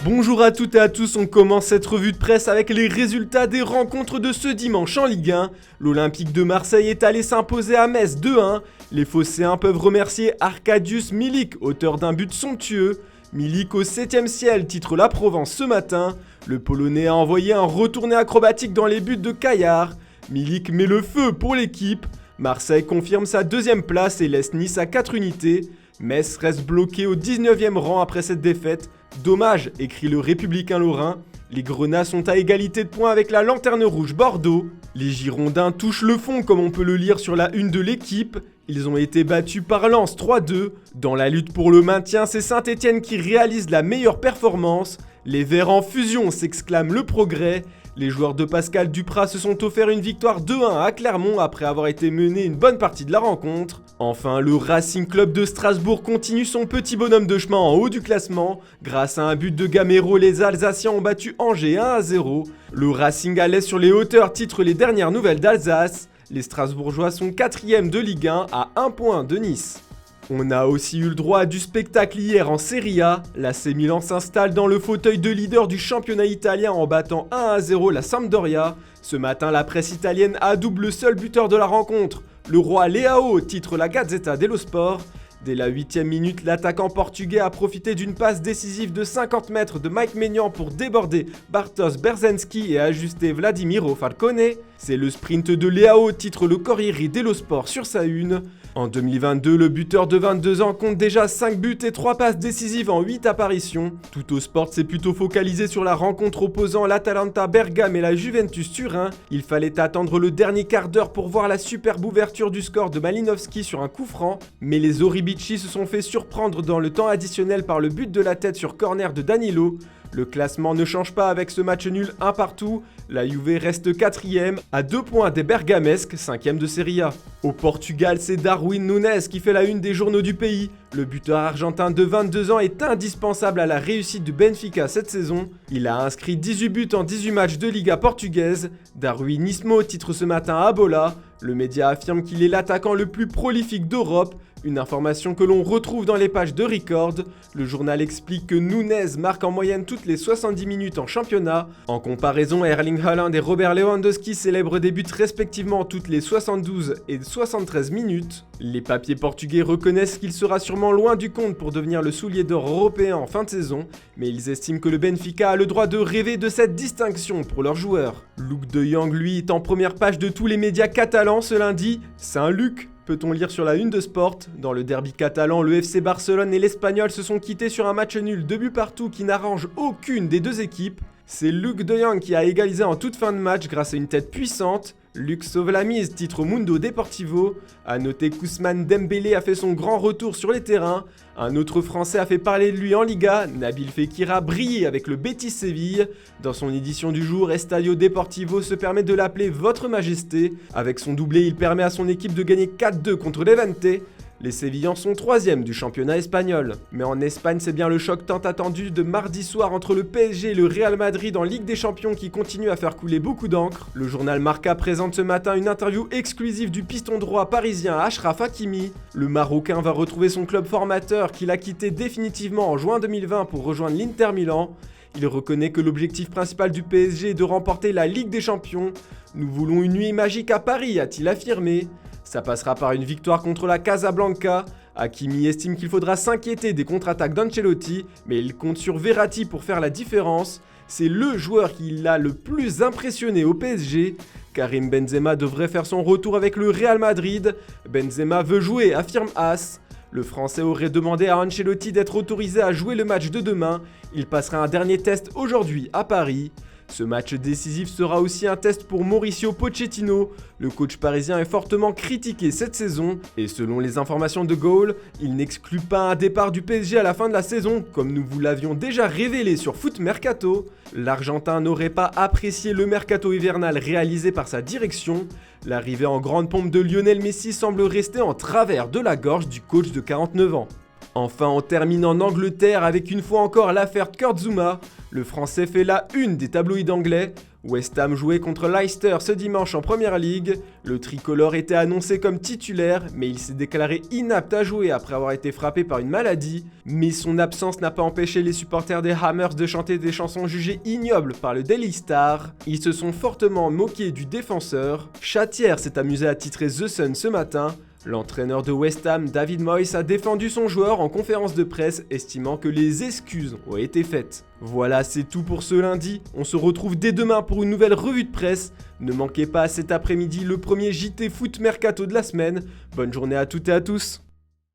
Bonjour à toutes et à tous, on commence cette revue de presse avec les résultats des rencontres de ce dimanche en Ligue 1. L'Olympique de Marseille est allé s'imposer à Metz 2-1. Les Phocéens peuvent remercier Arkadiusz Milik, auteur d'un but somptueux. Milik au 7ème ciel titre la Provence ce matin. Le Polonais a envoyé un retourné acrobatique dans les buts de Caillard. Milik met le feu pour l'équipe. Marseille confirme sa deuxième place et laisse Nice à 4 unités. Metz reste bloqué au 19e rang après cette défaite. Dommage, écrit le Républicain lorrain. Les Grenats sont à égalité de points avec la Lanterne Rouge Bordeaux. Les Girondins touchent le fond comme on peut le lire sur la une de l'équipe. Ils ont été battus par Lens 3-2. Dans la lutte pour le maintien, c'est Saint-Etienne qui réalise la meilleure performance. Les Verts en fusion, s'exclame le Progrès. Les joueurs de Pascal Duprat se sont offerts une victoire 2-1 à Clermont après avoir été menés une bonne partie de la rencontre. Enfin, le Racing Club de Strasbourg continue son petit bonhomme de chemin en haut du classement. Grâce à un but de Gamero, les Alsaciens ont battu Angers 1-0. Le Racing à l'aise sur les hauteurs titre les dernières nouvelles d'Alsace. Les Strasbourgeois sont 4e de Ligue 1 à 1 point de Nice. On a aussi eu le droit à du spectacle hier en Serie A. L'AC Milan s'installe dans le fauteuil de leader du championnat italien en battant 1-0 la Sampdoria. Ce matin, la presse italienne adoube le seul buteur de la rencontre. Le roi Leao titre la Gazzetta dello Sport. Dès la 8e minute, l'attaquant portugais a profité d'une passe décisive de 50 mètres de Mike Maignan pour déborder Bartosz Berzenski et ajuster Vladimiro Falcone. C'est le sprint de Leao titre le Corriere dello Sport sur sa une. En 2022, le buteur de 22 ans compte déjà 5 buts et 3 passes décisives en 8 apparitions. Tutto Sport s'est plutôt focalisé sur la rencontre opposant l'Atalanta Bergame et la Juventus Turin. Il fallait attendre le dernier quart d'heure pour voir la superbe ouverture du score de Malinowski sur un coup franc, mais les Oribici se sont fait surprendre dans le temps additionnel par le but de la tête sur corner de Danilo. Le classement ne change pas avec ce match nul 1 partout. La Juve reste 4e à 2 points des Bergamesques, 5e de Serie A. Au Portugal, c'est Darwin Núñez qui fait la une des journaux du pays. Le buteur argentin de 22 ans est indispensable à la réussite du Benfica cette saison. Il a inscrit 18 buts en 18 matchs de Liga portugaise. Darwinismo titre ce matin à Bola. Le média affirme qu'il est l'attaquant le plus prolifique d'Europe. Une information que l'on retrouve dans les pages de Record. Le journal explique que Núñez marque en moyenne toutes les 70 minutes en championnat. En comparaison, Erling Haaland et Robert Lewandowski célèbrent des buts respectivement toutes les 72 et 73 minutes. Les papiers portugais reconnaissent qu'il sera sûrement loin du compte pour devenir le soulier d'or européen en fin de saison, mais ils estiment que le Benfica a le droit de rêver de cette distinction pour leurs joueurs. Luuk de Jong, lui, est en première page de tous les médias catalans ce lundi. Saint-Luc, peut-on lire sur la une de Sport. Dans le derby catalan, le FC Barcelone et l'Espagnol se sont quittés sur un match nul 2 buts partout qui n'arrange aucune des deux équipes. C'est Luuk de Jong qui a égalisé en toute fin de match grâce à une tête puissante. Luc sauve la mise, titre Mundo Deportivo. A noter qu'Ousmane Dembélé a fait son grand retour sur les terrains. Un autre Français a fait parler de lui en Liga. Nabil Fekir a brillé avec le Betis Séville. Dans son édition du jour, Estadio Deportivo se permet de l'appeler Votre Majesté. Avec son doublé, il permet à son équipe de gagner 4-2 contre Levante. Les Sévillans sont 3e du championnat espagnol. Mais en Espagne, c'est bien le choc tant attendu de mardi soir entre le PSG et le Real Madrid en Ligue des Champions qui continue à faire couler beaucoup d'encre. Le journal Marca présente ce matin une interview exclusive du piston droit parisien Achraf Hakimi. Le Marocain va retrouver son club formateur qu'il a quitté définitivement en juin 2020 pour rejoindre l'Inter Milan. Il reconnaît que l'objectif principal du PSG est de remporter la Ligue des Champions. Nous voulons une nuit magique à Paris, a-t-il affirmé. Ça passera par une victoire contre la Casablanca. Hakimi estime qu'il faudra s'inquiéter des contre-attaques d'Ancelotti, mais il compte sur Verratti pour faire la différence. C'est le joueur qui l'a le plus impressionné au PSG. Karim Benzema devrait faire son retour avec le Real Madrid. Benzema veut jouer, affirme As. Le Français aurait demandé à Ancelotti d'être autorisé à jouer le match de demain. Il passera un dernier test aujourd'hui à Paris. Ce match décisif sera aussi un test pour Mauricio Pochettino. Le coach parisien est fortement critiqué cette saison et selon les informations de Goal, il n'exclut pas un départ du PSG à la fin de la saison comme nous vous l'avions déjà révélé sur Foot Mercato. L'Argentin n'aurait pas apprécié le mercato hivernal réalisé par sa direction. L'arrivée en grande pompe de Lionel Messi semble rester en travers de la gorge du coach de 49 ans. Enfin, on termine en Angleterre avec une fois encore l'affaire Kurt Zouma. Le Français fait la une des tabloïds anglais. West Ham jouait contre Leicester ce dimanche en Premier League. Le tricolore était annoncé comme titulaire, mais il s'est déclaré inapte à jouer après avoir été frappé par une maladie. Mais son absence n'a pas empêché les supporters des Hammers de chanter des chansons jugées ignobles par le Daily Star. Ils se sont fortement moqués du défenseur. Chatière s'est amusé à titrer The Sun ce matin. L'entraîneur de West Ham, David Moyes, a défendu son joueur en conférence de presse, estimant que les excuses ont été faites. Voilà, c'est tout pour ce lundi. On se retrouve dès demain pour une nouvelle revue de presse. Ne manquez pas cet après-midi le premier JT Foot Mercato de la semaine. Bonne journée à toutes et à tous.